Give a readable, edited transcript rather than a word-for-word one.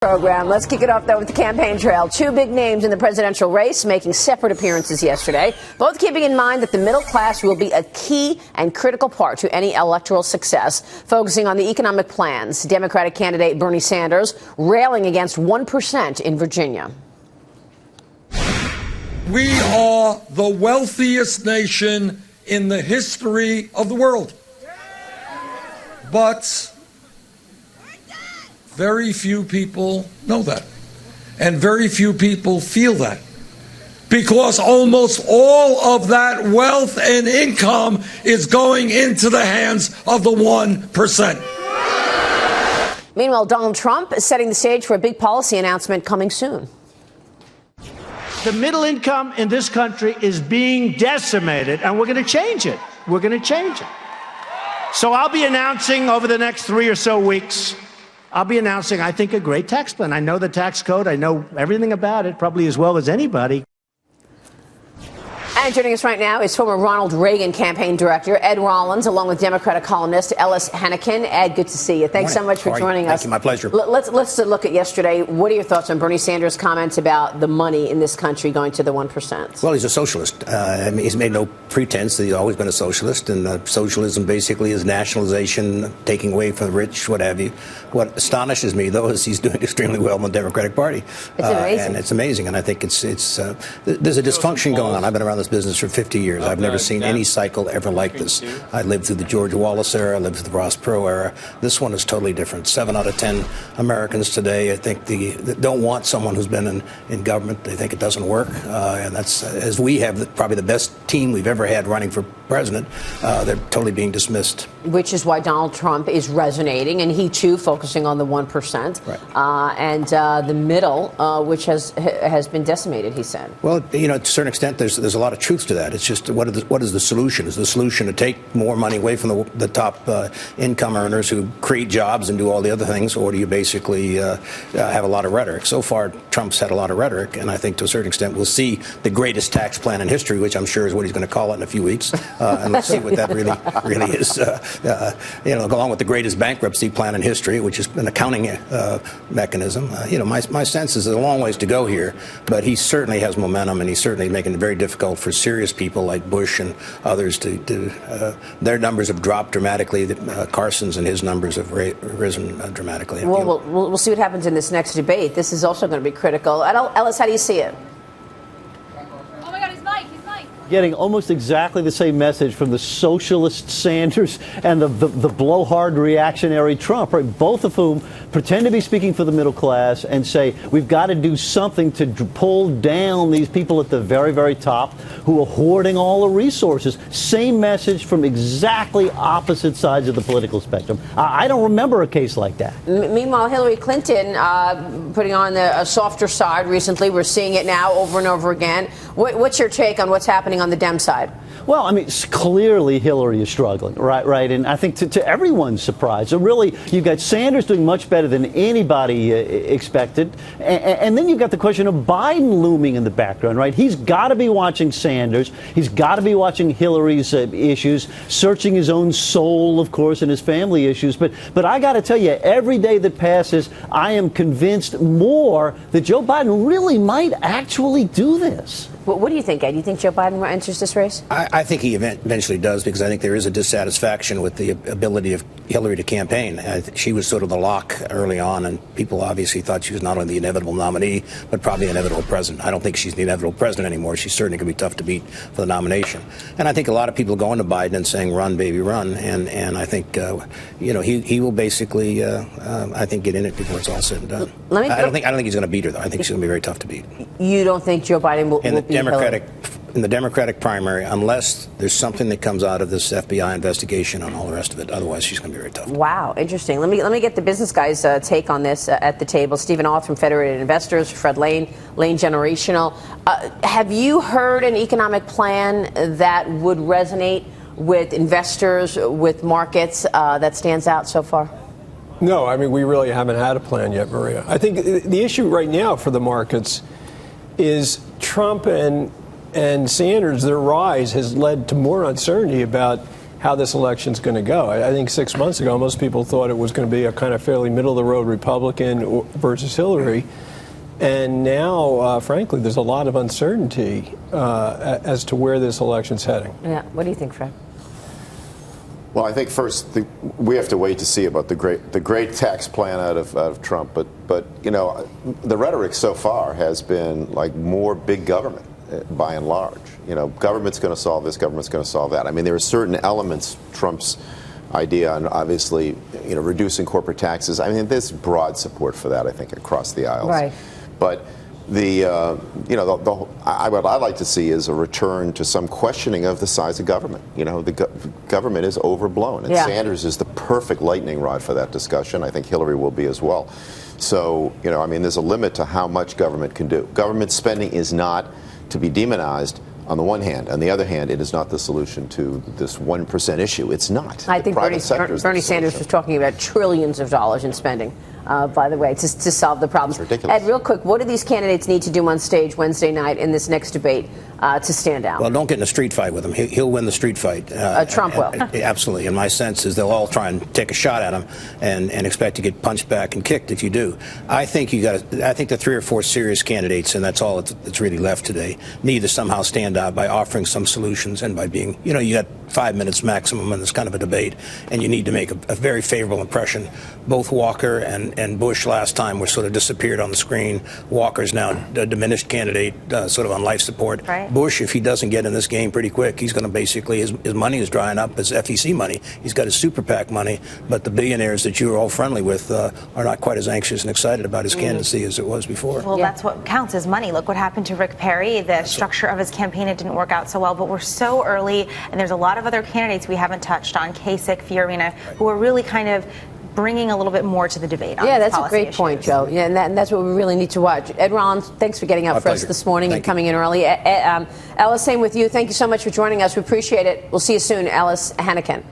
Program. Let's kick it off, though, with the campaign trail. Two big names in the presidential race making separate appearances yesterday, both keeping in mind that the middle class will be a key and critical part to any electoral success. Focusing on the economic plans, Democratic candidate Bernie Sanders railing against 1% in Virginia. We are the wealthiest nation in the history of the world. But very few people know that, and very few people feel that, because almost all of that wealth and income is going into the hands of the 1%. Meanwhile, Donald Trump is setting the stage for a big policy announcement coming soon. The middle income in this country is being decimated, and we're going to change it. We're going to change it. So I'll be announcing over the next 3 or so weeks, I think, a great tax plan. I know the tax code. I know everything about it, probably as well as anybody. And joining us right now is former Ronald Reagan campaign director Ed Rollins, along with Democratic columnist Ellis Henican. Ed, good to see you. Thanks so much for joining us. Thank you. My pleasure. Let's look at yesterday. What are your thoughts on Bernie Sanders' comments about the money in this country going to the 1%? Well, he's a socialist. I mean, he's made no pretense that he's always been a socialist, and socialism basically is nationalization, taking away from the rich, what have you. What astonishes me, though, is he's doing extremely well in the Democratic Party. It's amazing. And it's amazing, and I think there's a dysfunction going on. I've been around this business for 50 years. I've never seen any cycle ever like this. I lived through the George Wallace era. I lived through the Ross Perot era. This one is totally different. 7 out of 10 Americans today, I think, that don't want someone who's been in government. They think it doesn't work. And that's, as we have probably the best team we've ever had running for president, they're totally being dismissed. Which is why Donald Trump is resonating, and he, too, focusing on the 1%. Right. And the middle, which has been decimated, he said. Well, to a certain extent, there's a lot of truth to that. It's just what is the solution? Is the solution to take more money away from the top income earners who create jobs and do all the other things, or do you basically have a lot of rhetoric? So far, Trump's had a lot of rhetoric, and I think to a certain extent we'll see the greatest tax plan in history, which I'm sure is what he's going to call it in a few weeks, and let's see what that really is. Along with the greatest bankruptcy plan in history, which is an accounting mechanism. My sense is there's a long ways to go here, but he certainly has momentum, and he's certainly making it very difficult for serious people like Bush and others their numbers have dropped dramatically. Carson's and his numbers have risen dramatically. Well, we'll see what happens in this next debate. This is also going to be critical. Ellis, how do you see it? Oh my God, his mic. Getting almost exactly the same message from the socialist Sanders and the blowhard reactionary Trump, right? Both of whom pretend to be speaking for the middle class and say we've got to do something to pull down these people at the very, very top who are hoarding all the resources. Same message from exactly opposite sides of the political spectrum. I don't remember a case like that. Meanwhile, Hillary Clinton putting on a softer side recently. We're seeing it now over and over again. What's your take on what's happening on the Dem side? Well, I mean, clearly Hillary is struggling, right? And I think to everyone's surprise, so really, you've got Sanders doing much better than anybody expected. And then you've got the question of Biden looming in the background, right? He's got to be watching Sanders. He's got to be watching Hillary's issues, searching his own soul, of course, and his family issues. But I got to tell you, every day that passes, I am convinced more that Joe Biden really might actually do this. What do you think, Ed? Do you think Joe Biden enters this race? I think he eventually does, because I think there is a dissatisfaction with the ability of Hillary to campaign. She was sort of the lock early on, and people obviously thought she was not only the inevitable nominee, but probably the inevitable president. I don't think she's the inevitable president anymore. She's certainly going to be tough to beat for the nomination. And I think a lot of people going to Biden and saying, run, baby, run. And I think, he will basically, I think, get in it before it's all said and done. I don't think he's going to beat her, though. I think she's going to be very tough to beat. You don't think Joe Biden will beat Hillary? In the Democratic primary, unless there's something that comes out of this FBI investigation and all the rest of it. Otherwise, she's going to be very tough. Wow, interesting. Let me get the business guys' take on this at the table. Stephen Auth from Federated Investors, Fred Lane Generational. Have you heard an economic plan that would resonate with investors, with markets, that stands out so far? No, I mean, we really haven't had a plan yet, Maria. I think the issue right now for the markets is Trump and Sanders, their rise has led to more uncertainty about how this election's going to go. I think 6 months ago, most people thought it was going to be a kind of fairly middle-of-the-road Republican versus Hillary. And now, frankly, there's a lot of uncertainty as to where this election's heading. Yeah. What do you think, Fred? Well, I think first we have to wait to see about the great tax plan out of Trump. But you know, the rhetoric so far has been like more big government by and large. You know, government's going to solve this, government's going to solve that. I mean, there are certain elements, Trump's idea on obviously, you know, reducing corporate taxes. I mean, there's broad support for that, I think, across the aisles. Right. But you know, what I like to see is a return to some questioning of the size of government. You know, the government is overblown, and Sanders is the perfect lightning rod for that discussion. I think Hillary will be as well. So, you know, I mean, there's a limit to how much government can do. Government spending is not to be demonized on the one hand. On the other hand, it is not the solution to this 1% issue. It's not. I think Bernie Sanders was talking about trillions of dollars in spending, by the way, to solve the problems. It's ridiculous. Ed, real quick, what do these candidates need to do on stage Wednesday night in this next debate to stand out? Well, don't get in a street fight with him. He'll win the street fight. Trump will. Absolutely. And my sense is they'll all try and take a shot at him and expect to get punched back and kicked if you do. I think I think the 3 or 4 serious candidates, and that's all that's really left today, need to somehow stand out by offering some solutions and by being, you know, you got 5 minutes maximum in this kind of a debate, and you need to make a very favorable impression. Both Walker and Bush last time were sort of disappeared on the screen. Walker's now a diminished candidate, sort of on life support. Right. Bush, if he doesn't get in this game pretty quick, he's going to basically, his money is drying up, his FEC money. He's got his super PAC money, but the billionaires that you're all friendly with are not quite as anxious and excited about his candidacy as it was before. Well, that's what counts is money. Look what happened to Rick Perry. The structure of his campaign, it didn't work out so well, but we're so early, and there's a lot of other candidates we haven't touched on, Kasich, Fiorina, who are really kind of bringing a little bit more to the debate on that's a great issues. point, Joe. Yeah, and that's what we really need to watch. Ed Rollins, thanks for getting up for us this morning and coming in early. Ellis, same with you. Thank you so much for joining us. We appreciate it. We'll see you soon, Ellis Henican.